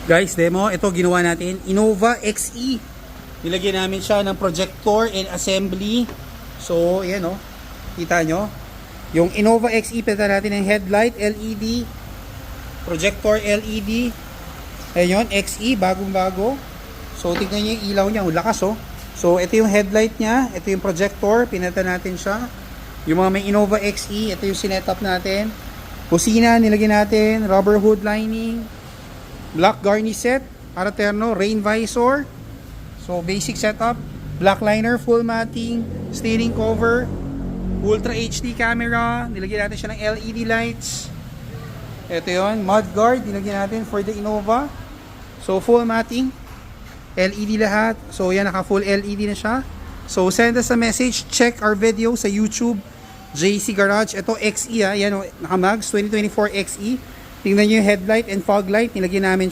Guys, demo, ito ginawa natin, Innova XE. Nilagyan namin siya ng projector and assembly. So, ayan o, kita nyo. Yung Innova XE, pinata natin ng headlight, LED, projector LED. Ayan yun, XE, bagong-bago. So, tignan nyo yung ilaw niya, lakas o. So, ito yung headlight niya, ito yung projector, pinata natin siya. Yung mga may Innova XE, ito yung sinetup natin. Kusina, nilagyan natin, rubber hood lining, black garnish set, araterno, rain visor. So basic setup, black liner, full matting, steering cover, ultra HD camera, nilagyan natin siya ng LED lights. Ito yon, mud guard, nilagyan natin for the Innova. So full matting, LED lahat. So yan, naka full LED na siya. So send us a message, check our video sa YouTube, JC Garage. Ito XE yan, naka mags 2024 XE. Tingnan nyo yung headlight and fog light, nilagyan namin siya.